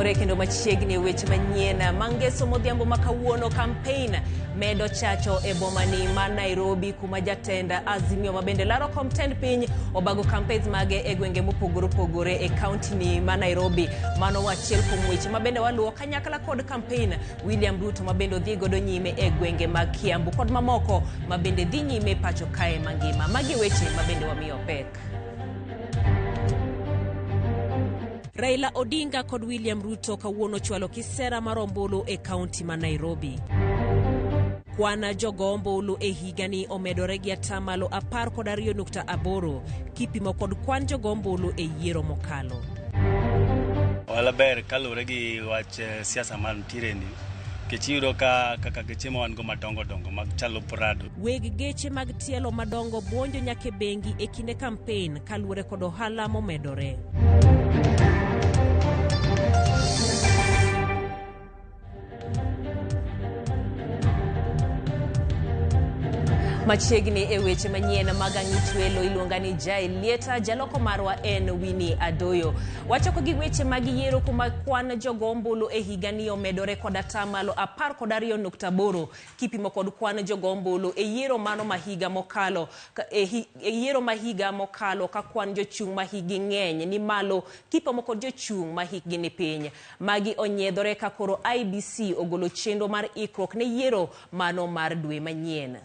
Mopogore kendo machiegni weche manyien mangeso modhiambo makawuono campaign medo chacho e bomani ma Nairobi kuma jatenda Azimio mabende laro komtend piny obago campaigns mage e gwenge mopogore e county ni ma Nairobi. Mano wachiel kuom weche mabende waluo kanyakla kod campaign William Ruto mabende dhi godo nyime e gwenge mag Kiambu kod mamoko mabende dhi nyime pacho kae mangima. Magi weche mabende wamiyo pek. Raila Odinga kod William Ruto kawuono chwalo kisera mar ombulu e kaunti ma Nairobi. Kwana jogo ombulu e higani omedore gi atamalo 12.8 kipimo kod kwan jogo ombulu e yiero mokalo. Wala ber kalure gi wach siasa man tireni. Kechiro kaka geche wan go madongo mag chalo Prado. Weg geche mag tielo madongo buonjo nyake bengi e kinde campaign kalure kod ohala momedore. Machiegni e weche manyien mag ang'itwelo iluongani Jai Lieta, jaloko marwa en Winnie Adoyo. Wachoko gi weche mag yiero kuma kwan jogo ombulu e higani omedore kod atamalo 12.8 kipimo kod kwan jogo ombulu e yiero mano mahiga mokalo yiero mahiga mokalo ka kwan jochung' mahigi ng'eny ni malo kipimo kod jochung' mahigi ni piny. Magi onyiedhore ka koro IBC ogolo chenro mar ikruok ne yiero mano mar dwe manyien.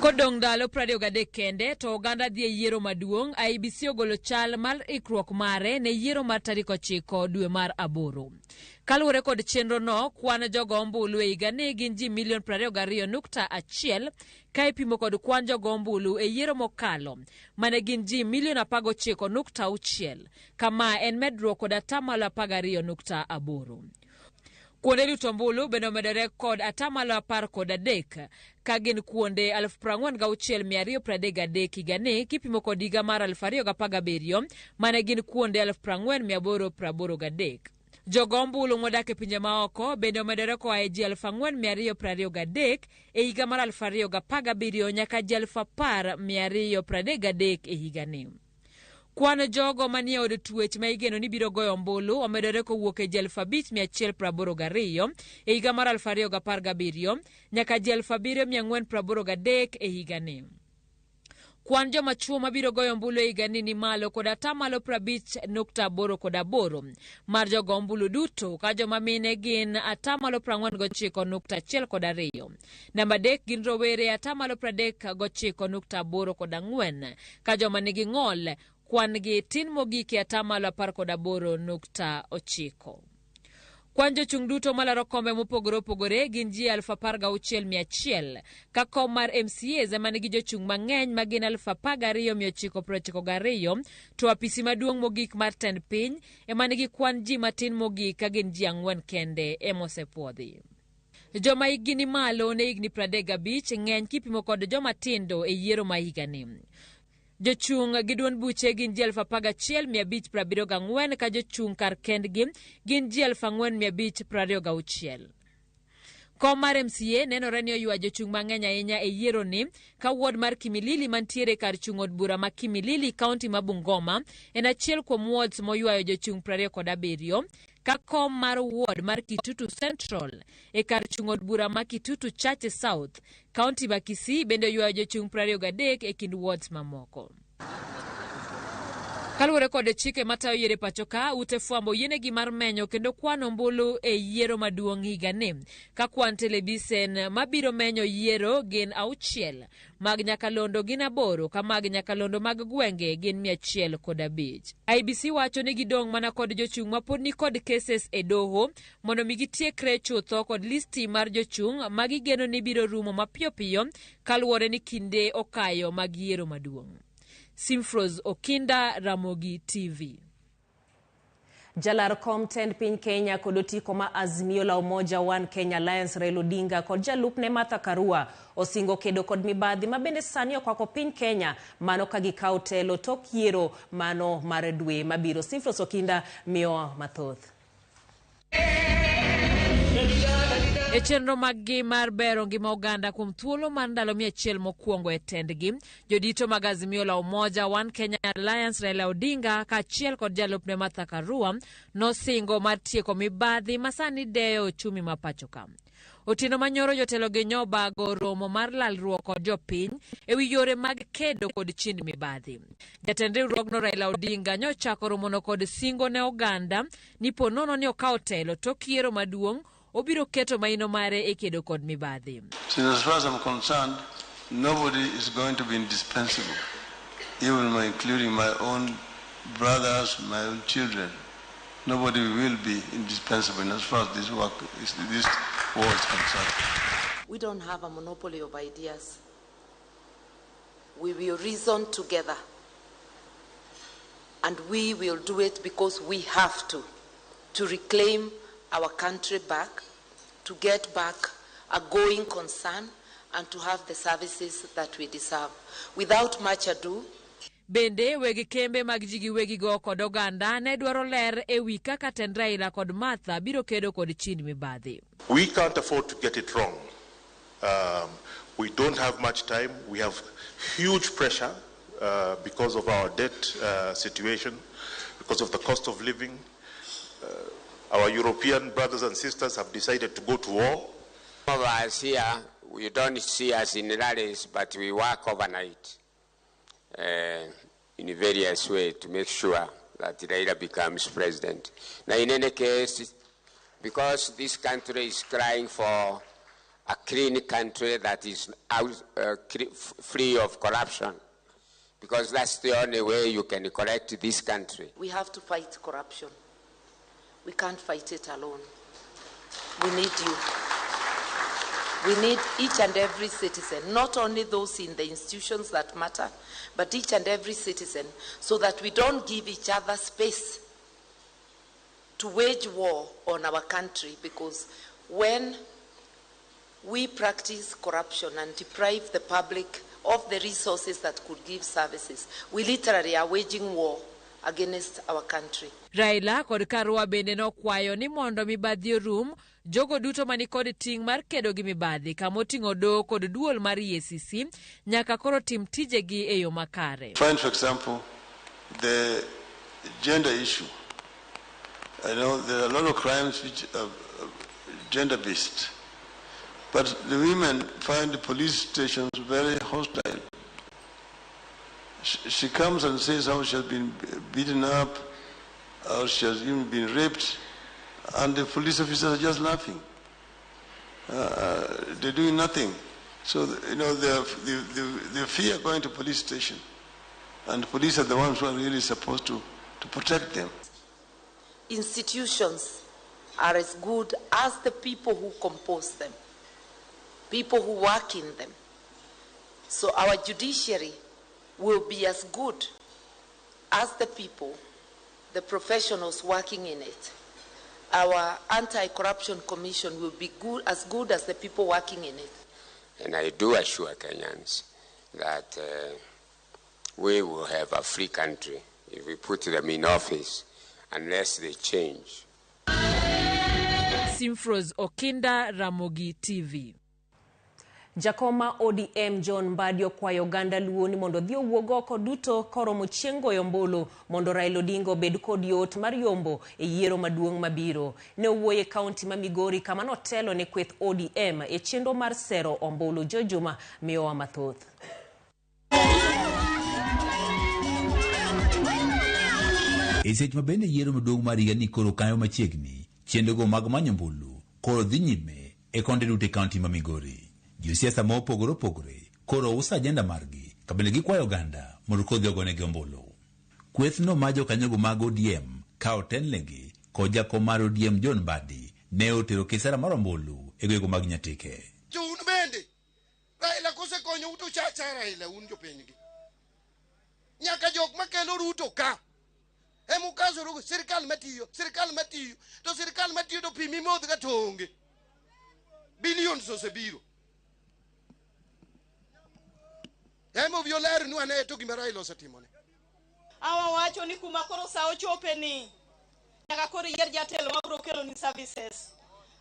Kodong dalo 23 kende to oganda dhi e yiero maduong', IBC ogolo chal mar ikruok mare ne yiero mar tarik 9 dwe mar Aboro. Kaluwore kod chenro no, kwan jogo ombulu e higani gin ji 22.1 ka ipimo kod kwan jogo ombulu e yiero mokalo mane gin ji 19.6. Kama en medruok kod atamalo 12.8. Kuonde rito ombulu bende omedore kod atamalo 13 ka gin kuonde 46,233 higani kipimo kod higa mar 2017 mane gin kuonde 40,883. Jogo ombulu modak e pinje maoko bende omedore koa e ji 4,223 e higa mar 2017 nyaka ji 10,233 e higani. Kwan jogo manie od twech ma igeno ni biro goyo ombulu omedore kowuok e ji 5,182 e higa mar 2017 nyaka ji 7,483 e higani. Kwan joma chuo mabiro goyo ombulu e higani ni malo kod atamalo 50.8 mar jogo ombulu duto ka joma mine gin atamalo 49.1 Namba 3 gin rowere atamalo 39.84 ka joma nigi ng'ol kwan gi tin mogik e atamalo 18.9. Kwan jochung' duto malaro kombe mopogore gin ji 16,100 ka kom mar MCAs ema nigi jochung' mang'eny ma gin 12,992 to apisi maduong' mogik mar tend piny ema nigi kwan ji matin mogik ka gin ji 4 kende emosepuodhi. Joma higni ni malo ne higni 35 ng'eny kipimo kod joma tindo e yiero ma higani. Jochung' gi duond buche gin ji 11,574 ka jochung' kar kendgi gin ji 4,526. Kom mar MCA nenore ni oywa jochung' mang'eny ahinya e yiero ni ka ward mar Kimilili mantiere kar chung' od bura ma Kimilili kaunti ma Bungoma en achiel kuom wards moywayo jochung' 27 ka kom mar ward mar Kitutu Central e kar chung' od bura ma Kitutu Chache South kaunti ma Kisii bende oywayo jochung' 23 e kind wards mamoko. Kaluwore kod chike matayo yiero pacho ka, ute fwambo yienegi mar menyo kendo kwano ombulu e yiero maduong' higani ka kwan televisen mabiro menyo yiero gin 6, mag nyakalondo gin 8 ka mag nyakalondo mag gwenge gin 105. IBC wacho ni gidong' mana kod jochung' mapod ni kod cases e doho mondo mi gitiekre chutho kod listi mar jochung' magigeno ni biro rumo mapiyo kaluwore ni kinde okayo mag yiero maduong'. Simfroz Okinda, Ramogi TV. Jalar kom tend piny Kenya kod otiko ma Azimio la Umoja One Kenya Alliance Raila Odinga kod jalupne Martha Karua osingo kedo kod mibadhi mabende sani okwako piny Kenya mano ka gikawo telo tok yiero mano mar dwe mabiro. Simfroz Okinda miyo mathoth. E chenro maggi mar bero ngima oganda kuom thuolo mar ndalo 100 mokwongo e tendgi, jodito mag Azimio la Umoja One Kenya Alliance Raila Odinga kaachiel kod jalupne Martha Karua nosingo mar tieko mibadhi masani deyo ochumi ma pachoka. Otieno manyoro jotelo gi nyobago romo mar lalruok kod jopiny ewi yore mag kedo kod chind mibadhi. Jatend riwruogno Raila Odinga nyochako romono kod singo ne oganda ni ponono ni okawo telo tok yiero maduong' obiro keto maino mare e kedo kod mibadhi. As far as I'm concerned, nobody is going to be indispensable, even including my own brothers, my own children. Nobody will be indispensable as far as this war is concerned. We don't have a monopoly of ideas. We will reason together, and we will do it because we have to reclaim our country back, to get back a going concern, and to have the services that we deserve. Without much ado, bende wegi kembe mag jigi wegi go kod oganda ne dwaro ler e wi kaka tend Raila kod Martha biro kedo kod chind mibadhi. We can't afford to get it wrong. We don't have much time. We have huge pressure because of our debt situation, because of the cost of living. Our European brothers and sisters have decided to go to war. Some of us here, you don't see us in rallies, but we work overnight in various ways to make sure that Raila becomes president. Now, in any case, because this country is crying for a clean country that is free of corruption, because that's the only way you can correct this country. We have to fight corruption. We can't fight it alone. We need you. We need each and every citizen, not only those in the institutions that matter, but each and every citizen, so that we don't give each other space to wage war on our country, because when we practice corruption and deprive the public of the resources that could give services, we literally are waging war against our country. Raila kod Karua bende nokwayo ni mondo mibadhi orum, jogo duto mani kod ting' mar kedo gi mibadhi kamoting'o doho kod duol mar EACC nyaka koro tim tijegi e yo makare. Find, for example, the gender issue. I know there are a lot of crimes which are gender-based, but the women find the police stations very hostile. She comes and says how she has been beaten up, or she has even been raped, and the police officers are just laughing. They're doing nothing. So, they fear going to police station, and the police are the ones who are really supposed to protect them. Institutions are as good as the people who compose them, people who work in them. So our judiciary will be as good as the people, the professionals working in it. Our anti-corruption commission will be as good as the people working in it. And I do assure Kenyans that we will have a free country if we put them in office, unless they change. Simfros Okinda, Ramogi TV. Jakoma ODM John Mbadi okwayo oganda Luo ni mondo dhi owuog oko duto koromo chieng' goyo ombulu mondo Raila Odinga obed kod yot mar yombo e yiero maduong' mabiro. Ne owuoyo e kaunti ma Migori kama notelo ne kweth ODM e chenro mar sero ombulu. Jojuma miyowa mathoth. E seche mabende yiero maduong' mar higa ni koro kayo machiegni, chenrogo mag manyo ombulu koro dhi nyime e konde duto e kaunti ma Migori. Josiasa ma opogore opogore koro uso ajenda margi kabende gikwayo oganda mondo kodhi ogonegi ombulu. Kwethno ma jokanyogo mag ODM ka otelnegi kod jakom mar ODM John Mbadi ne otero kisera mar ombulu e gwenge mag Nyatike. Un bende Raila kosekonyo uto chacha Raila un jopenygi. Nyaka jok makelo Ruto ka emukazo rugo sirkal matiyo to sirkal matiyo to pimi modh ga tonge billions osebiro. Emo violer nu ane to gima Raila osetimone. Awa wacho ni kuma koro sa ochope ni nyaka koro yier jatelo mabiro kelo ni services.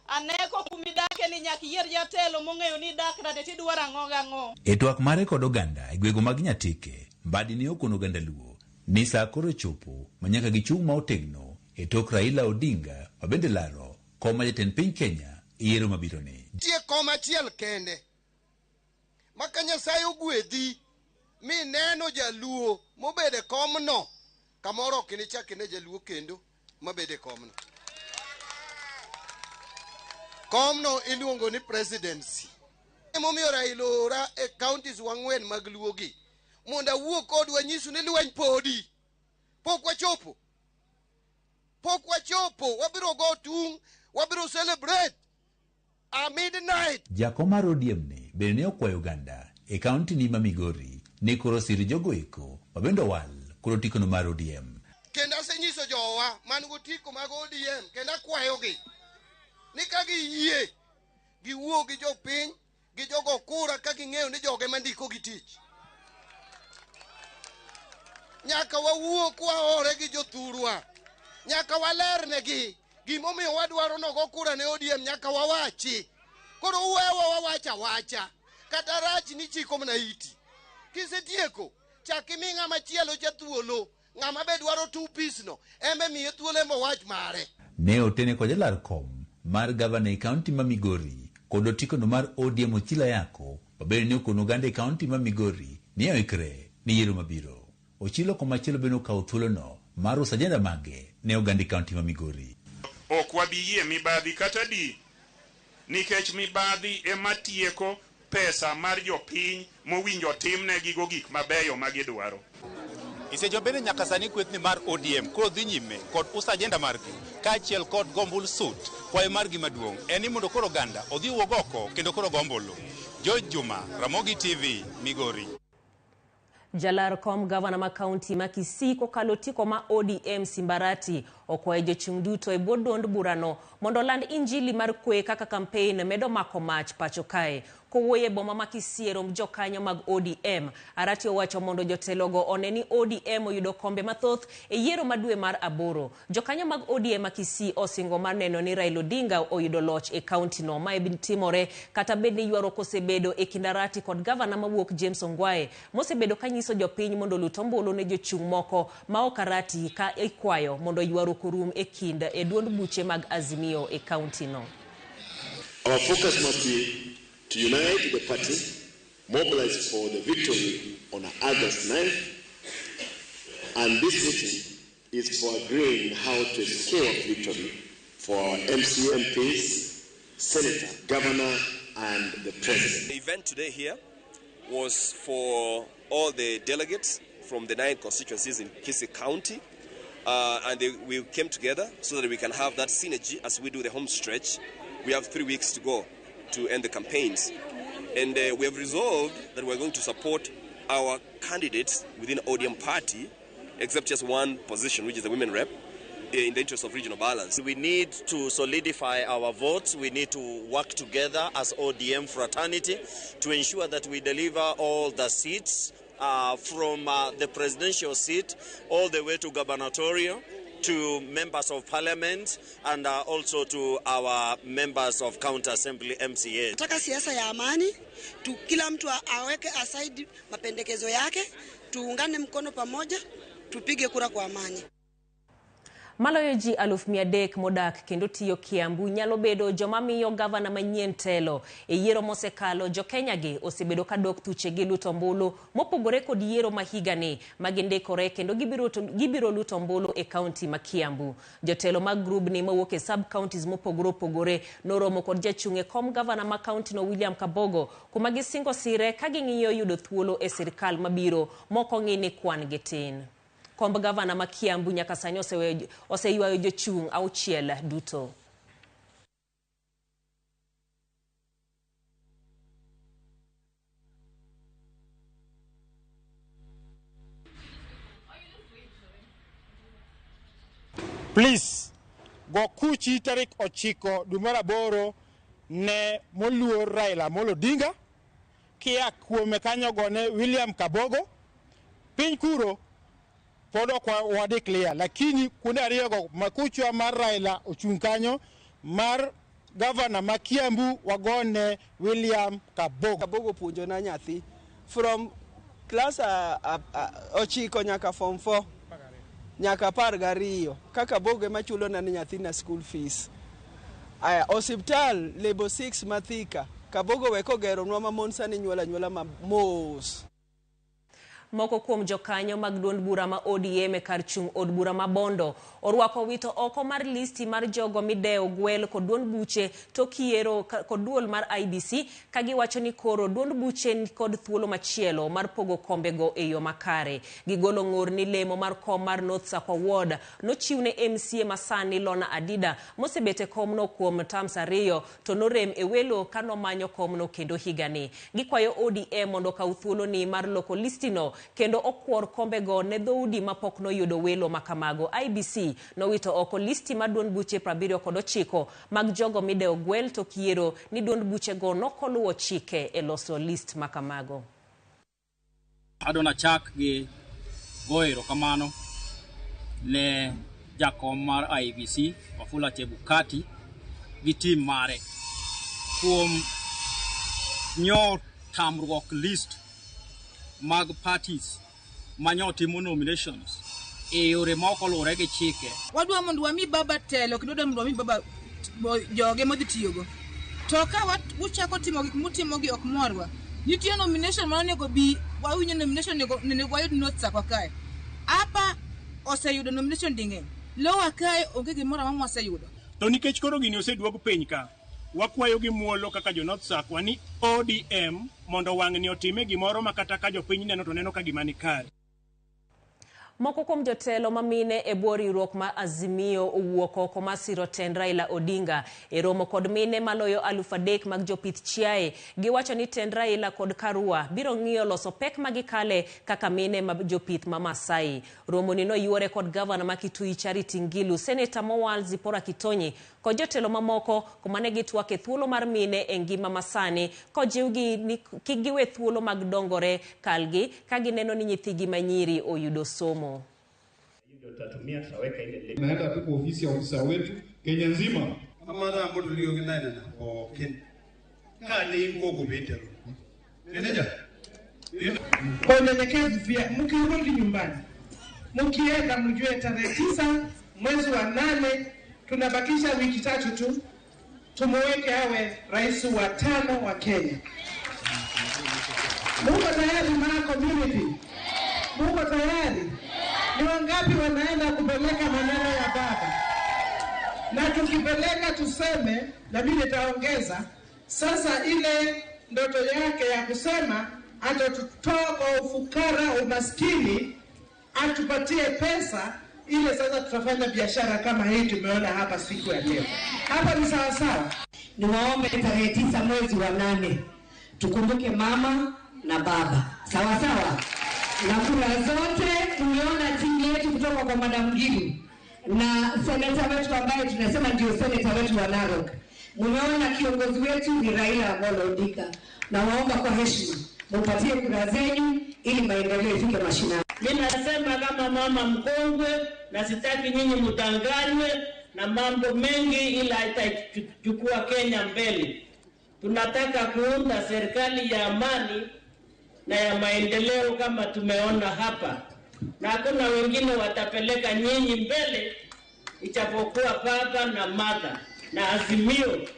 Aneko kumidake ni nyaki yier jatelo mong'eyo ni dak nade tidwaro ang'o gang'o. E twak mare kod oganda e gwego mag Nyatike, Mbadi ne okono oganda Luo ni saa koro chopo manyaka gichung' ma otegno e tok Raila Odinga ma bende laro kom ma jatend piny Kenya e yiero mabiro ni. Tie kom achiel kende maka Nyasaye ogwedhi mi neno jaluo mobede komno kamoro kinichak ne jaluo kendo mabede komno. Komno iluongo ni presidency. Emomiyo Raila ora e counties wang'wen mag Luogi mondo awuo kodwa nyisu ni lweny podi. Pok wachopo. Wabiro go tung, wabiro celebrate a midnight. Jakom mar ODM ni bende ne okwayo oganda e kaunti ni ma Migori ne koro sir jogo eko ma bende wal koro tikono mar ODM. Kendo asenyiso jowa man go tiko mag ODM kendo akwayogi ni ka giyie giwuo gi jopiny gi jogo kura ka ging'eyo ni joge mandiko gi tich. Nyaka wawuo kwaore gi jothurwa, nyaka walernegi gimomiyo wadwaro nogo kura ne ODM, nyaka wawachi. Koro uwewa wawacha kata rach ni chiko mna iti. Kisetieko chak imi ng'ama chielo cha thuolo, ng'ama be dwaro two piece no embe miye thuolo mowach mare. Ne otene kod jalar kom mar gavana e kaunti ma Migori kod otikono mar ODM Ochila Yako babende ne okono oganda e kaunti ma Migori ni oikre ni yiero mabiro. Ochilo komachielo bende okawo thuolono mar uso ajenda mage ne oganda e kaunti ma Migori. Ok wabiyie mibadhi kata di nikech mibadhi ema tieko pesa mar jopiny mowinjo timne gigo gik mabeyo ma gidwaro. Isejo bende nyaka sani kwethni mar ODM koro dhi nyime kod uso ajenda margi kaachiel kod gombul sut. Kwayo margi maduong' en ni mondo koro oganda odhi wuog oko kendo koro gombulu. George Juma, Ramogi TV, Migori. Jalar kom gavana ma kaunti ma Kisii kokalo tiko ma ODM Simbarati okwayo jochung' duto e bwo duond burano mondo land injili mar kwe kaka kampein medo mako mach pacho kae. Kowuoye boma ma Kisii rom jokanyo mag ODM, Arati owacho mondo jotelogo one ni ODM oyudo kombe mathoth e yiero madwe mar aboro. Jokanyo mag ODM ma Kisii osingo mar neno ni Raila Odinga oyudo loch e kaunti no ma ibin timore kata bed ni ywaro kosebedo e kind Arati kod gavana mawuok James Ongwae mosebedo kanyiso jopiny mondo lut ombulu ne jochung' moko ma ok Arati ka ikwayo mondo ywaro korum e kind e duond buche mag Azimio e kaunti no. Our focus must be to unite the party, mobilize for the victory on August 9th, and this meeting is for agreeing how to secure victory for our MC MPs, Senator, Governor, and the President. The event today here was for all the delegates from the 9 constituencies in Kisii County, and we came together so that we can have that synergy as we do the home stretch. We have 3 weeks to go to end the campaigns, and we have resolved that we're going to support our candidates within ODM party, except just one position, which is the women rep, in the interest of regional balance. We need to solidify our votes. We need to work together as ODM fraternity to ensure that we deliver all the seats from the presidential seat all the way to gubernatorial, to members of parliament, and also to our members of county assembly MCA. Nataka siasa ya amani, kila mtu aweke aside mapendekezo yake, tuungane mkono pamoja, tupige kura kwa amani. Maloyo ji 300,000 modak kendo tiyo Kiambu nyalo bedo joma miyo gavana manyien telo e yiero mosekalo. Jo Kenya gi osebedo kadok thuche gi luto ombulu mopogore kod yiero mahigani magindikore kendo gibiro luto ombulu e kaunti ma Kiambu. Jotelo mag group ni mawuok e sub counties mopogore noromo kod jachung' e kom gavana ma kaunti no William Kabogo kuma gisingo sire ka ging'iyo yudo thuolo e sirkal mabiro moko ng'ini kwan gitin. Komb gavana ma Kiambu nyaka sani oseywayo jochung' 6 duto. Please, go kuchi tarik 9 dwe mar 8 ne moluor Raila Odinga kia kuome kanyo gone William Kabogo piny kuro podo kwa wadeclare lakini kuonde ariyo go makuchwa mar Raila ochung' kanyo mar Governor Makiambu wagone William Kabogo. Kabogo puonjo na nyathi from class ochiko nyaka form 4 nyaka 12 kaka Kabogo ema chulo na nyathi na school fees. Aya hospital level 6 Mathika Kabogo weko gero nwa mamon sani nyuola mos. Moko kuom jokanyo mag duond bura ma ODM kar chung od bura ma Bondo orwako wito oko mar listi mar jogo mideo gwel kod duond buche to kiero kod duol mar IBC kagiwacho ni koro duond buche kod thuolo machielo mar pogo kombego e yo makare. Gigolo ng'ur ni lemo mar kom mar North Sakwa Ward nochiwne MCA masani Lona Adida mosebete komno kuom tams 2 to norem e welo kano manyo komno kendo higani. Gikwayo ODM mondo kaw thuolo ni mar loko listino kendo okwor kombego ne dhoudi mapok noyudo welo makamago. IBC nowito oko listi mar duond buche 79 mag jogo mideo gwel to kiero ni duond buche go nokoluwo chike e loso list makamago. Adona chak gi goero kamano ne jakom mar IBC Wafula Chebukati gi tim mare kuom nyo tamruok list mag parties manyo timo nominations e yore moko lure gi chike. Wadwa mondo wami baba telo kendo mondo wami baba joge modhi tiyogo. To ka uchako timo gik mutimo gi ok morwa. Nitie nomination ma onego bi wawinyo nomination ne wayud notes kwa kae. Apa oseyudo nomination ding'eny. Lowa kae onge gimoro amamo oseyudo. To nikech koro gini oseduogo piny ka wakwayo gi muolo kaka jo North Sakwa ni ODM mondo wang'ni otime gimoro makata ka jopiny neno to neno ka gima ni kare. Moko kuom jotelo mamine e bwo riwruok ma Azimio owuok oko mar siro tend Raila Odinga e romo kod mine maloyo 3,000 mag jopith chiaye. Giwacho ni tend Raila kod Karua biro ng'iyo loso pek magikale kaka mine ma jopith ma Masai. Romo ni noyuore kod gavana ma Kitui Charity Ngilu, Senator Mowal Zipora Kitonyi kod jotelo mamoko kumane gitwak e thuolo mar mine e ngima masani kojiwgi ni kigiwe thuolo mag dongore kalgi kagineno ni nyithigi manyiri oyudo somo. Tutatumia tutaweka ile naenda tu kwa ofisi ya ofisa wetu Kenya nzima amara ambapo tuliongea na Ken kani ngogo betero neneja kwa unyenyekevu pia mkirudi nyumbani mkienda mjue tarehe 9 mwezi wa 8 tunabakisha wiki 3 tu tumuweke awe rais wa 5 wa Kenya. Mungu tayari mara community. Mungu tayari. Ni wangapi wanaenda kupeleka maneno ya baba? Na tukipeleka tuseme, na mimi nitaongeza, sasa ile ndoto yake ya kusema atatutoa kwa ufukara umaskini, atupatie pesa, ile sasa tutafanya biashara kama hii tumeona hapa siku ya leo. Hapa ni sawa sawa. Niwaombe tarehe 9 mwezi wa 8 tukumbuke mama na baba. Sawa sawa. Na kura zote tumeona timu yetu kutoka kwa Madam Gilu na seneta wetu ambaye tunasema ndio seneta wetu wa Narok. Mumeona kiongozi wetu ni Raila Amolo Odinga. Na waomba kwa heshima mpatie kura zenyu ili maendeleo ifike mashinani. Mimi nasema kama mama mkongwe na sitaki nyinyi mtanganywe na mambo mengi ila itachukua Kenya mbele. Tunataka kuunda serikali ya amani na ya maendeleo kama tumeona hapa. Na hakuna wengine watapeleka nyinyi mbele ichapokuwa baba na mother na Azimio.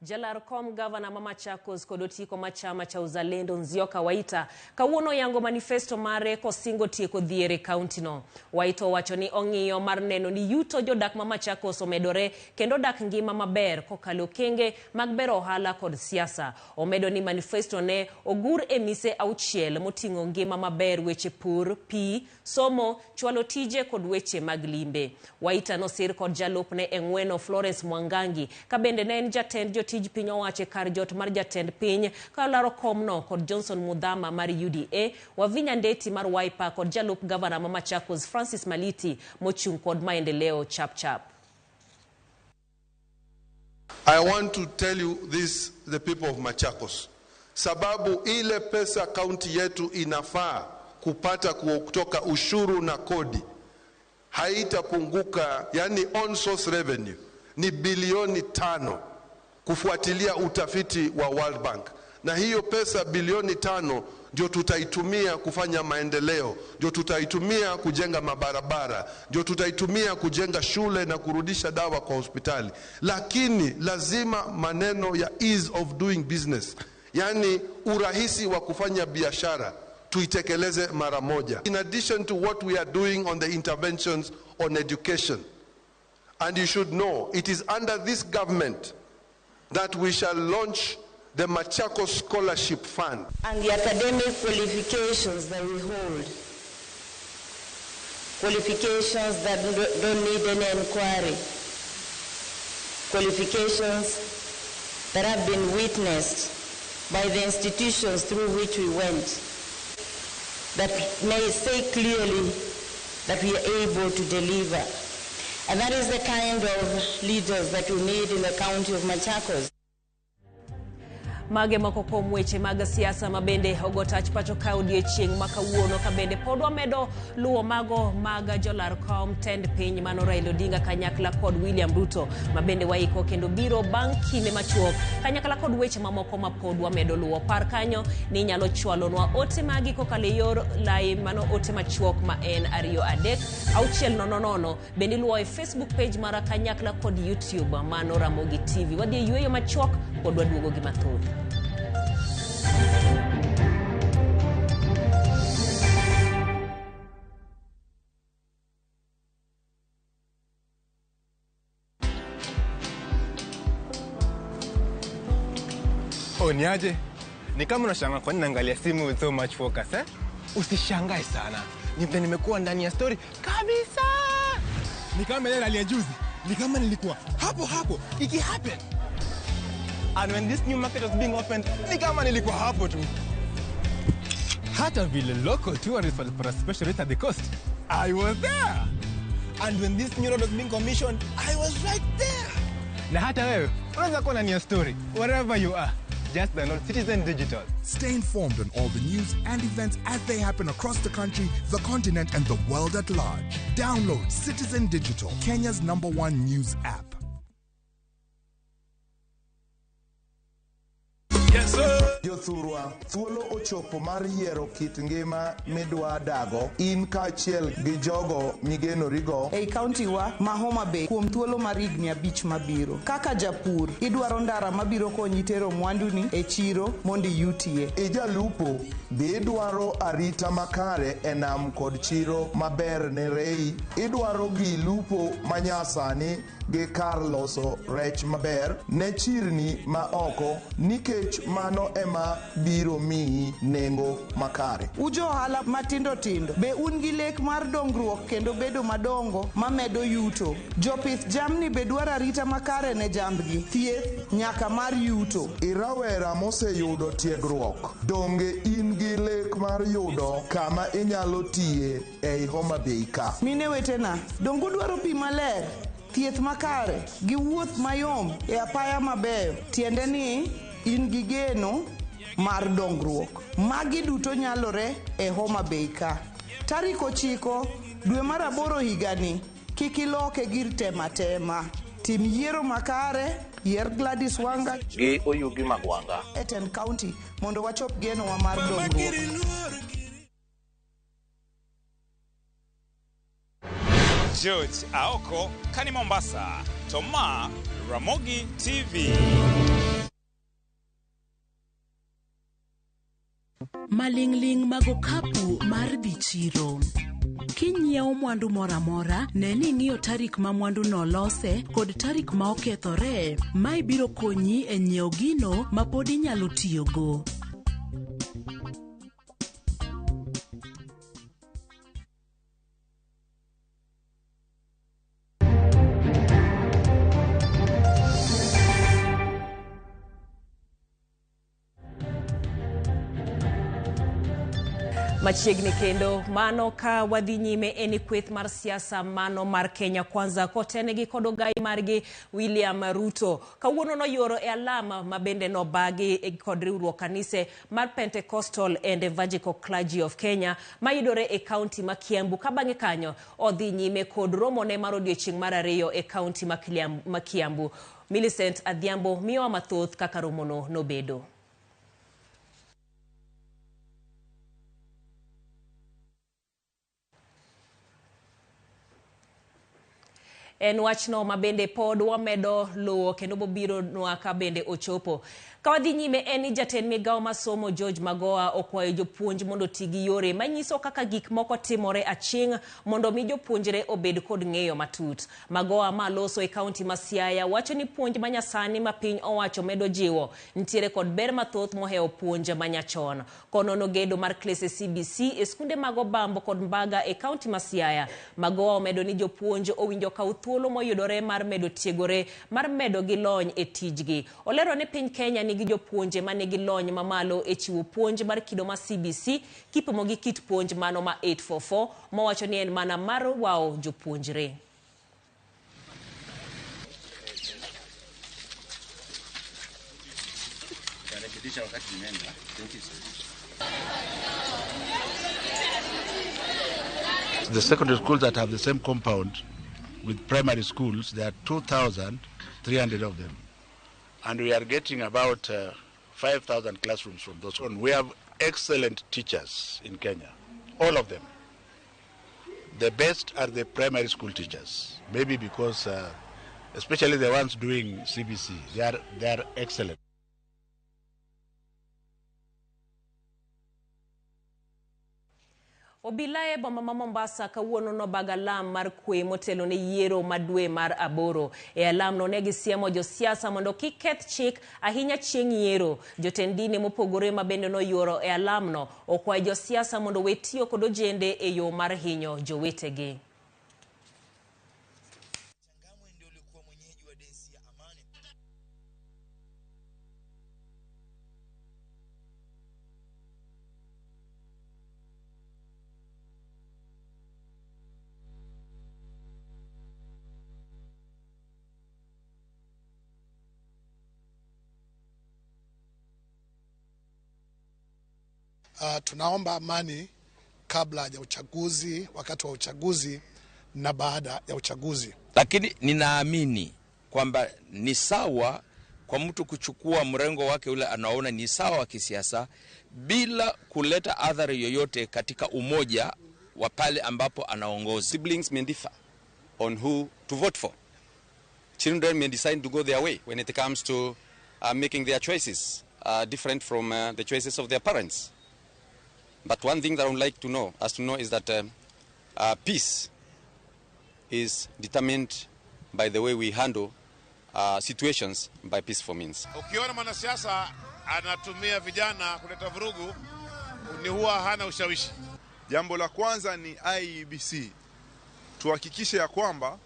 Jalarkom Governor Mama Chakos kodotiko machama cha uzalendo Nzioka Waita kawuono yango manifesto mare kosingo tieko dhiere county no. Waito wacho ni ong'iyo mar neno ni yuto jodak Mama Chakos omedore kendo dak ngima maber kokalo kenge mag bero ohala kod siasa. Omedo ni manifesto ne ogur emise auchiel moting'o ngima maber, weche pur, pi, somo, chwalo tije kod weche mag limbe. Waita nosir kod jalupne eng'weno Florence Mwangangi kabende ne en jatend jotij piny owacho kar jot mar jatend piny kalaro komno kod Johnson Mudhama mar UDA, Wavinya Ndeti mar Wiper kod jalup governor Mama Chakos Francis Maliti mochung' kod maendeleo chap. I want to tell you this, the people of Machakos. Sababu ile pesa kaunti yetu inafaa kupata kutoka ushuru na kodi haitapunguka, yani on source revenue ni bilioni 5 kufuatilia utafiti wa World Bank, na hiyo pesa bilioni 5 ndio tutaitumia kufanya maendeleo, ndio tutaitumia kujenga mabarabara, ndio tutaitumia kujenga shule na kurudisha dawa kwa hospitali. Lakini lazima maneno ya ease of doing business, yani urahisi wa kufanya biashara, tuitekeleze mara moja. In addition to what we are doing on the interventions on education, and you should know it is under this government that we shall launch the Machakos Scholarship Fund. And the academic qualifications that we hold, qualifications that don't need any inquiry, qualifications that have been witnessed by the institutions through which we went, that may say clearly that we are able to deliver. And that is the kind of leaders that we need in the county of Machakos. Mage moko kuom weche mag siasa mabende ogotach pacho ka odiechieng' ma kawuono ka bende pod wamedo luwo mago mag jolar kom tend piny mano Raila Odinga kanyakla kod William Ruto mabende waiko kendo biro bang' kinde machuok kanyakla kod weche mamoko ma pod wamedo luwo. Par kanyo ni nyalo chwalonwa ote magi kokalo yor live mano ote machuok ma en 23600 bende luwo e Facebook page mara kanyakla kod YouTube mano Ramogi TV. Wadhi yweyo machuok pod waduogo gi mathoth. Niaje? Ni kama unashangaa kwa nini naangalia simu with so much focus, eh? Usishangae sana. Nimekuwa ndani ya story kabisa. Ni kama ile hali ya juzi. Ni kama nilikuwa hapo iki happen. And when this new market was being opened, ni kama nilikuwa hapo tu. Hata vile local tourists for a special rate at the coast, I was there. And when this new road was being commissioned, I was right there. Na hata wewe, unaweza kuwa ndani ya story wherever you are. Just download Citizen Digital. Stay informed on all the news and events as they happen across the country, the continent, and the world at large. Download Citizen Digital, Kenya's #1 news app. Yes, sir. Jothurwa, thuolo ochopo mar yiero kit ngima midwa dago in kaachiel gi jogo migenorigo ei kaunti wa ma Homa Bay kuom thuolo mar higni 5 mabiro. Kaka japur, idwaro ndara mabiro konyi tero mwanduni e chiro mondo iyutie. Ijalupo, be idwaro arita makare e nam kod chiro maber ne rei. Idwaro gi lupo manyasani gi kar loso rech maber ne chirni ma oko, nikech mano ema biro miyi nengo makare. Ujo ohala matindo tindo, be un gi lek mar dongruok kendo bedo madongo mamedo yuto. Jopith jamni be dwaro arita makare ne jambgi, thieth nyaka mar yuto. Irawera moseyudo tiegruok, donge in gi lek mar yudo kama inyalo tiye ei Homa Bay ka? Mine wetena, dongu dwaro pi maler, thieth makare gi wuoth mayom e apaya mabeyo. Tiende ni in gi geno mar dongruok. Magi duto nyalore e Homa Bay ka. Tarik 9 dwe mar 8 higani, kik iloke gir tema. Tim yiero makare, yier Gladys Wanga gi Oyugi Magwanga e Ten County mondo wachop geno wa mar dongruok. George Aoko, Kani Mombasa, Toma, Ramogi TV. Malingling mago kapu mar dhi chiro. Kinyiewo mwandu moramora, ne ni ng'iyo tarik ma mwandu no lose kod tarik ma okethore, ma ibiro konyi e nyiewo gino ma pod inyalo tiyogo. Machiegni kendo mano ka wadhi nyime eni kweth mar siasa mano mar Kenya Kwanza kotenegi kod ogai margi William Ruto kawuono noyoro e alama mabende nobagi kod riwruok kanise mar Pentecostal and Evangelical Clergy of Kenya mayudore e kaunti ma Kiambu ka bang'e kanyo odhi nyime kod romone mar odiechieng' mar ariyo e kaunti ma Kiambu. Millicent Adhiambo miyowa mathoth kaka romono nobedo. En wachno mabende pod wamedo luwo kendo bobiro nwa ka bende ochopo. Kawadhi nyime eni jatend migawo masomo George Magoha okwayo jopuonj mondo tigi yore manyiso kaka gik moko timore aching' mondo mi jopuonjre obed kod ng'eyo matut. Magoha maloso e kaunti ma Siaya wacho ni puonj manyasani ma piny owacho medo jiwo ntiere kod ber mathoth mohewo puonj manyachon. Konono gedo mar klese CBC e skunde mag Obambo kod Mbaga e kaunti ma Siaya. Magoha omedo ni jopuonj owinjo kaw thuolo moyudore mar medo tiegore mar medo gi lony e tijgi. Olero ni piny Kenya nigi jopuonje manigi lony mamalo e chiwo puonj mar kido ma CBC kipimo gi kit puonj mano ma 844 mowacho ni en mana mar wao jopuonjre. The secondary schools that have the same compound with primary schools, there are 2,300 of them. And we are getting about 5,000 classrooms from those. We have excellent teachers in Kenya, all of them. The best are the primary school teachers, maybe because, especially the ones doing CBC, they are excellent. Obilae boma ma Mombasa kawuono nobaga alam mar kwe motelo ne yiero madwe mar aboro. E alam no negi siemo josiasa mondo kik keth chik ahinya chieng' yiero. Jotendini mopogore mabende noyuoro e alam no okwayo josiasa mondo we tiyo kod ojende e yo mar hinyo jowetegi. Tunaomba amani kabla ya uchaguzi, wakati wa uchaguzi na baada ya uchaguzi. Lakini ninaamini kwamba ni sawa kwa mtu kuchukua mrengo wake ule anaona ni sawa wa kisiasa bila kuleta athari yoyote katika umoja wa pale ambapo anaongoza. Siblings may differ on who to vote for. Children may decide to go their way when it comes to making their choices different from the choices of their parents. But one thing that I would like to know is that peace is determined by the way we handle situations by peaceful means. Ukiona mwanasiasa anatumia vijana kuleta vurugu, ni huwa hana ushawishi. Jambo la kwanza ni IEBC. Tuhakikishe ya kwamba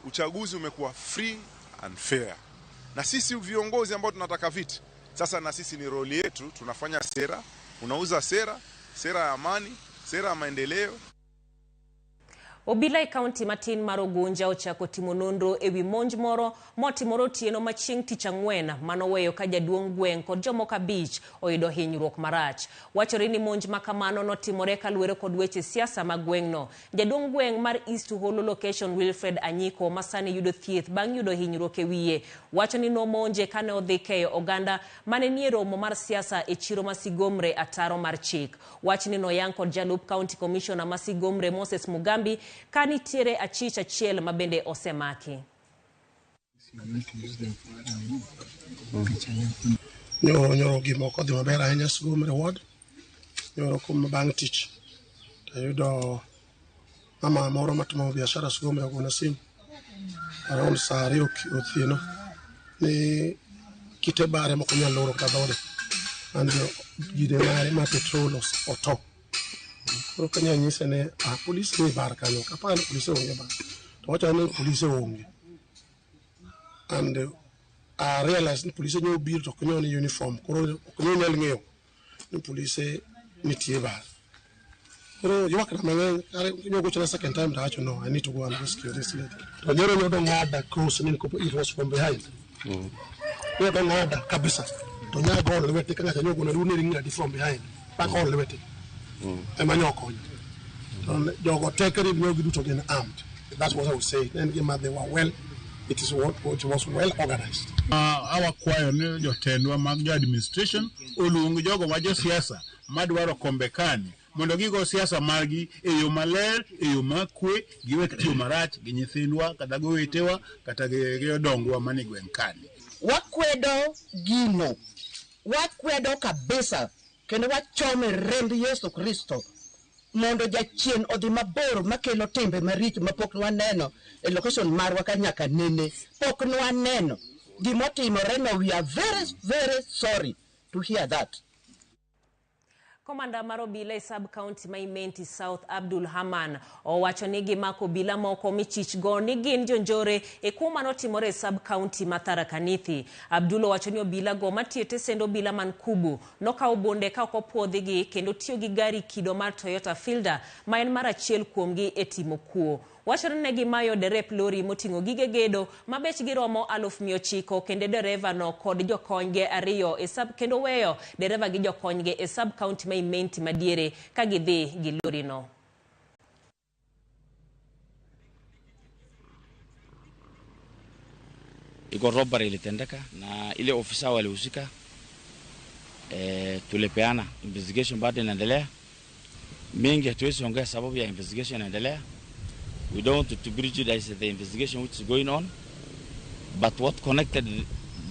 uchaguzi umekuwa free and fair. Na sisi viongozi ambao tunataka viti, sasa na sisi ni roli yetu, tunafanya sera, unauza sera ya amani, sera ya maendeleo. Obila e kaunti matin mar Ogunja ochako timo nonro ewi monj moro motimore otieno ma chieng' tich ang'wen manoweyo ka jaduong' gweng' kod jomoko 5 oyudo hinyruok marach. Wachore ni monj makamano notimore kaluwore kod weche siasa mag gweng'no. Jaduong' gweng' mar East Holo location Wilfred Anyiko masani yudo thieth bang' yudo hinyruok e wiye. Wacho ni nomonje kane odhi keyo oganda mane nie romo mar siasa e chiro Masigomre ataro mar chik. Wach ni noyang' kod jalup County Commissioner Masigomre Moses Mugambi kani tiere achich achiel mabende osemaki. Nyoro gimoko dhi maber ahinya Sigomre ward. Nyoro kuma bang' tich. Tayudo mama moro matimo biashara Sigomre ogona simu. Around saa 2 otieno. Ni kite bare moko nyalo loro ka dhode. Ando gide mare ma petrol oto. Koro kanya nyise ne police ni bar kanyo kapano police onge bar to wacho ni police onge and I realized ni police nyo bir to konyo ni uniform koro konyo nyal ng'eyo ni police nitie bar You work you go to the second time that no, I need to go and rescue this lady. To nyoro nyodo ngada cross nini ko it was from behind. We don't ngada kabisa. To nya go le wete kanga nyogo na runi ngadi from behind. Back all the way. Emanyoko. Jogo take it nyogo do to get armed. That's what I was saying. Then they were well. It is what was well organized. Our choir ni jotendwa mag administration oluongo jogo ma josiasa madwaro kombekani mondo gigo siasa margi e yo maler, e yo makwe, giwe tiyo marach gi nyithindwa kata gowetewa kata gi odongwa mani gweng kani. Wakwedo gino, wakwedo kabisa, kendo wachome remb Yesu Kristo mondo jachien odhi mabor makelo timbe maricho mapok nwaneno e location marwa ka nyaka nene pok nwaneno gimotimore no. We are very very sorry to hear that. Komanda mar obila e sub-county ma Imenti South Abdul Haman owacho ni gimako obila moko michich go ni gin jonjore e kuma notimore e sub-county ma Tharaka Nithi. Abdul owacho ni obila go matiete sendo obila man Kubu nokawo bonde ka okopuodhigi kendo tiyo gi gari kido mar Toyota Fielder ma en mar achiel kuomgi e timo kuo. Wacho ni gimayo derep lori moting'o gige gedo mabechgi romo 900 kendo dereva no kod jokonyge ariyo e sub kendo weyo dereva gi jokonyge e sub county ma Imenti madiere ka gidhi gi lori no. Iko robbery ilitendeka na ile ofisa walihusika, tulipeana investigation bado inaendelea. Mengi hatuwezi ongea sababu ya investigation inaendelea. We don't want to prejudice the investigation which is going on, but what connected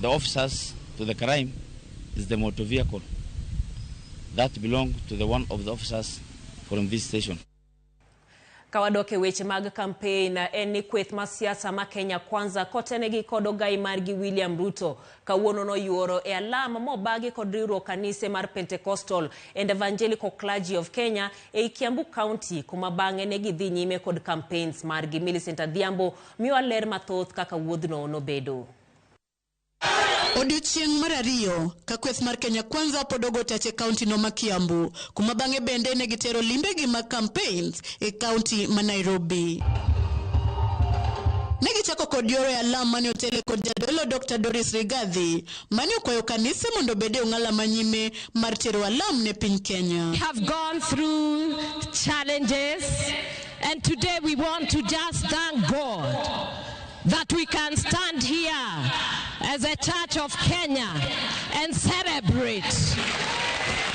the officers to the crime is the motor vehicle that belonged to the one of the officers from this station. Kawadoke weche mag campaign eni kweth ma siasa ma Kenya Kwanza kotenegi kod ogai margi William Ruto kawuono no yuoro e alama mobagi kod riwruok kanise mar Pentecostal and Evangelical Clergy of Kenya e Kiambu County kuma bang'e ne gidhi nyime kod campaigns margi. Millicent Adhiambo miyo ler mathoth kaka wuodhno nobedo. Odiochieng' mar ariyo ka kweth mar Kenya Kwanza podogo tache county no ma Kiambu kuma bang'e bende ne gitero limbegi mag campaigns e county ma Nairobi. Negi chako kod yoro e alam mane otele kod jadolo Dr. Doris Rigathi mane okwayo kanise mondo bede ong'ala manyime mar tero alam ne piny Kenya. We have gone through challenges and today we want to just thank God that we can stand here as a Church of Kenya and celebrate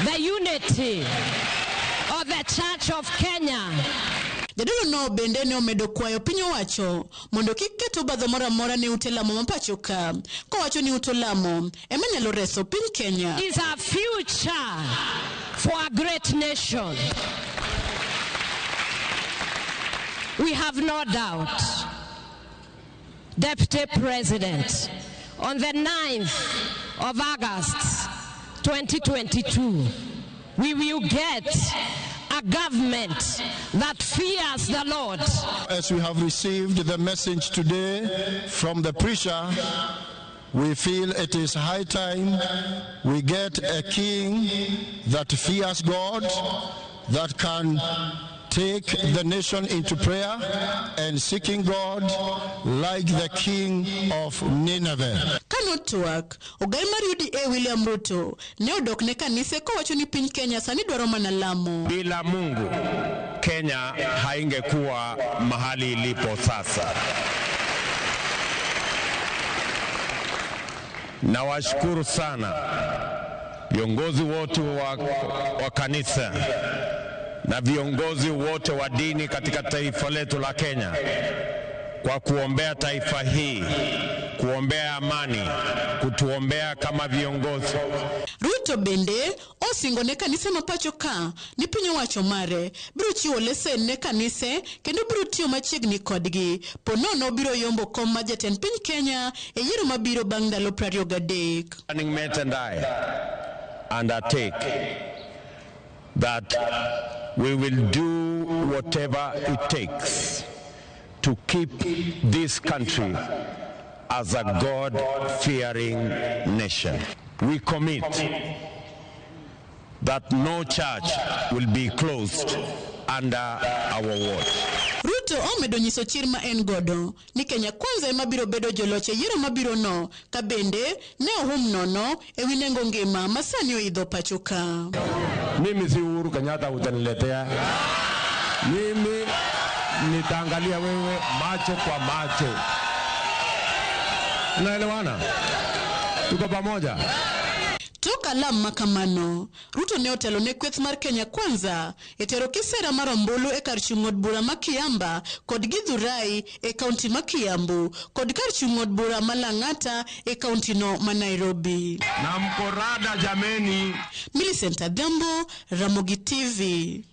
the unity of the Church of Kenya. Jadolo no bende ne omedo kwayo piny owacho mondo kik keto badho moro amora ne ute lamo mapacho ka kowacho ni ute lamo ema nyalo reso piny Kenya. Is a future for a great nation. We have no doubt, Deputy President, on the 9th of August 2022, we will get a government that fears the Lord. As we have received the message today from the preacher, we feel it is high time we get a king that fears God, that can take the nation into prayer and seeking God like the king of Nineveh. Kanotwak, ogai mar UDA William Ruto ne odok ne kanise kowacho ni piny Kenya sani dwaro mana lamo. Bila Mungu, Kenya haingekuwa mahali ilipo sasa. Nawashukuru sana viongozi wote wa kanisa na viongozi wote wa dini katika taifa letu la Kenya kwa kuombea taifa hii, kuombea amani, kutuombea kama viongozi. Ruto bende osingo ne kanise mapacho ka ni piny owacho mare biro chiwo lesen ne kanise kendo biro tiyo machiegni kodgi ponono biro yombo kom ma jatend piny Kenya e yiero mabiro bang' ndalo 23. Running mate and I undertake that we will do whatever it takes to keep this country as a God-fearing nation. We commit that no church will be closed under our watch. Ruto omedo nyiso chir ma en godo ni Kenya Kwanza ema biro bedo joloch e yiero mabiro no, ka bende ne ohum nono e wi nengo ngima masani oidho pacho ka. Mimi si Uhuru Kenyatta utaniletea. Mimi nitaangalia wewe macho kwa macho. Unaelewana? Tuko pamoja. Toka lam makamano, Ruto ne otelo ne kweth mar Kenya Kwanza etero kisera mar ombulu e kar chung'od bura ma Kiamba kod Githurai e kaunti ma Kiambu kod kar chung'od bura ma Lang'ata e kaunti no ma Nairobi. Na mkorada jameni. Millicent Adhiambo, Ramogi TV.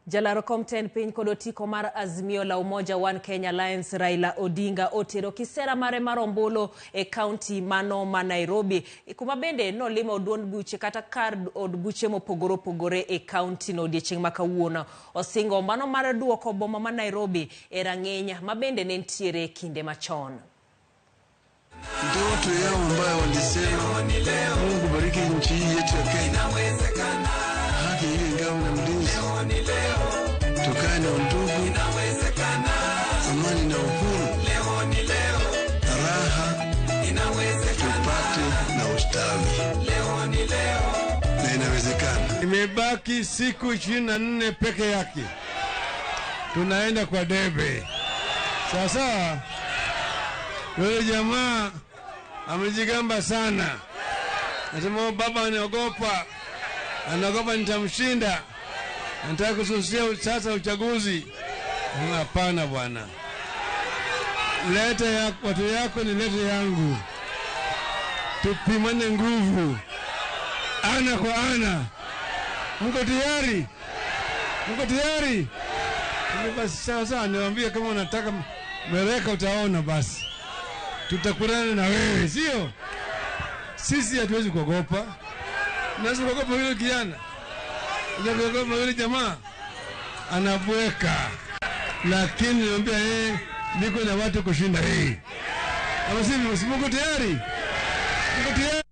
Jalaro Komten piny kod otiko mar Azimio la Umoja One Kenya Alliance Raila Odinga otero kisera mare mar ombulu e kaunti mano ma Nairobi, kuma bende no limo duond buche kata kar od buche mopogore opogore e kaunti no odiechieng' ma kawuono. Osingo mano mar duoko boma ma Nairobi e rang'iny ma bende ne ntiere kinde machon. Ndoto yao ambayo walisema Mungu bariki nchi yetu ya Kenya. Haki iwe ngao na mlinzi. Tukae na undugu, amani na uhuru, raha, tupate na ustawi. Na inawezekana. Imebaki siku 24 peke yake. Tunaenda kwa debe. Sasa yule jamaa amejigamba sana. Nasema baba anaogopa. Anaogopa nitamshinda. Nataka kususia sasa uchaguzi. Hapana bwana. Leta ya watu yako ni leta yangu. Tupimane nguvu. Ana kwa ana. Mko tayari? Mko tayari? Basi sasa niwaambie kama unataka mereka utaona basi. Tutakurana na wewe, sio? Sisi hatuwezi kuogopa. Naweza kuogopa yule kijana. Kuogopa yule jamaa. Anabweka. Lakini niambia niko na watu kushinda yeye. Ama sisi mko tayari? Mko tayari?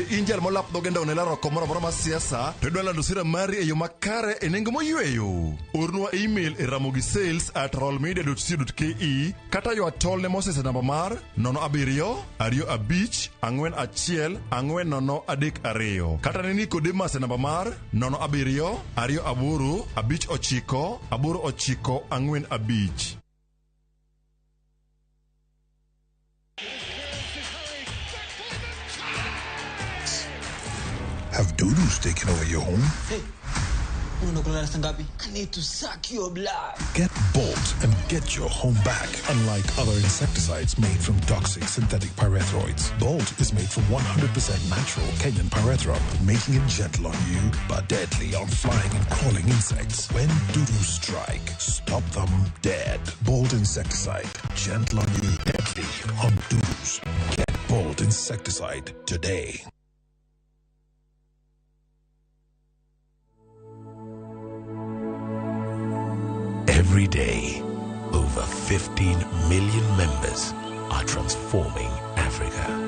Injal molap dogenda onelaro komoro moro ma siasa to dwala dosira mari e yo makare e nengo moyweyo. Ornwa email e ramogisales@rollmedia.co.ke kata yo atolne Moses namba mar 0725514032 kata ne Nicodemus namba mar 0728598945. Have doodles taken over your home? Hey, I need to suck your blood. Get Bolt and get your home back. Unlike other insecticides made from toxic synthetic pyrethroids, Bolt is made from 100% natural Kenyan pyrethrum, making it gentle on you but deadly on flying and crawling insects. When doodles strike, stop them dead. Bolt insecticide, gentle on you, deadly on doodles. Get Bolt insecticide today. Every day, over 15 million members are transforming Africa.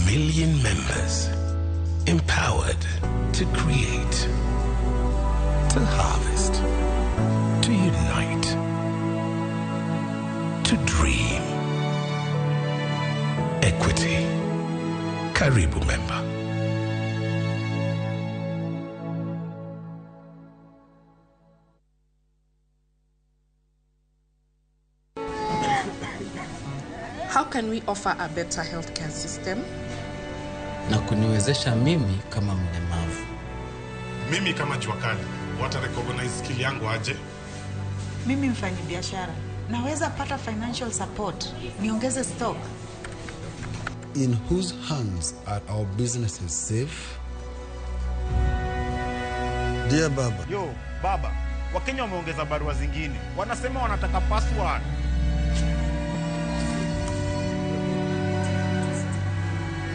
Million members empowered to create, to harvest, to unite, to dream, equity. Karibu member. How can we offer a better healthcare system? Na kuniwezesha mimi kama mlemavu. Mimi kama juakali, wata recognize skill yangu aje? Mimi mfanyabiashara, naweza pata financial support, niongeze stock. In whose hands are our businesses safe? Dear Baba. Yo, Baba, Wakenya wameongeza barua zingine. Wanasema wanataka password.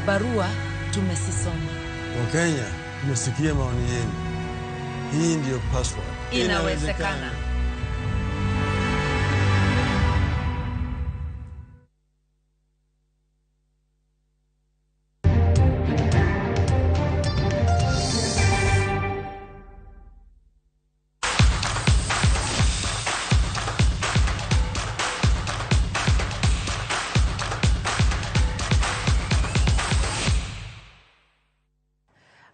Barua tumesisoma. Wakenya, tumesikia maoni yenu. Hii ndiyo password. Inawezekana.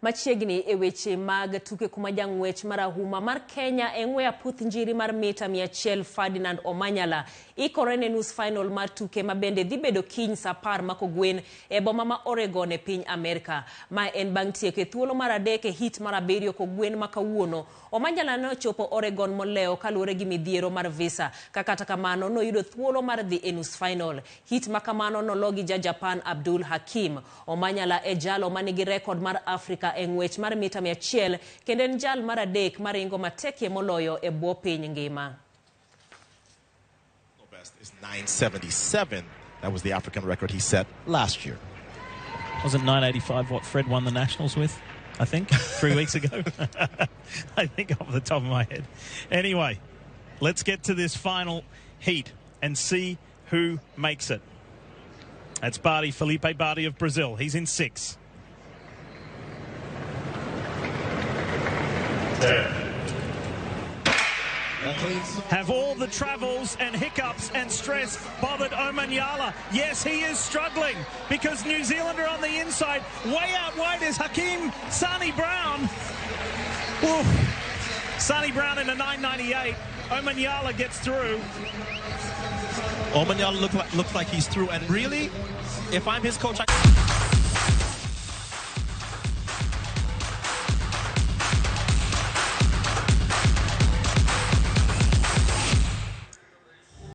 Machiegni e weche mag tuke kuma jang'wech marahuma mar Kenya eng'we aputh njiri mar mita 100 Ferdinand Omanyala ikore ne nus final mar tuke mabende dhi bedo kiny saa 10 makogwen e boma ma Oregon e piny Amerika. Ma en bang' tieko e thuolo mar adek e hit mar 7 kogwen makawuono. Omanyala ne ochopo Oregon moleo kaluwore gi midhiero mar visa. Kata kamano noyudo thuolo mar dhi e nus final. Hit makamano nologi Japan Abdul Hakim. Omanyala e jalo manigi rekod mar Afrika eng'wech mar mita 100 kendo en jal mar adek maringo matekie moloyo e bwo piny ngima. Best is 977. That was the African record he set last year. Wasn't 985 what Fred won the Nationals with? I think 3 weeks ago. I think off the top of my head. Anyway, let's get to this final heat and see who makes it. That's Barty, Felipe Barty of Brazil. He's in 6. Have all the travels and hiccups and stress bothered Omanyala? Yes, he is struggling because New Zealand are on the inside. Way out wide is Hakeem Sonny Brown. Oof. Sonny Brown in a 998. Omanyala gets through. Omanyala looks like he's through, and really, if I'm his coach,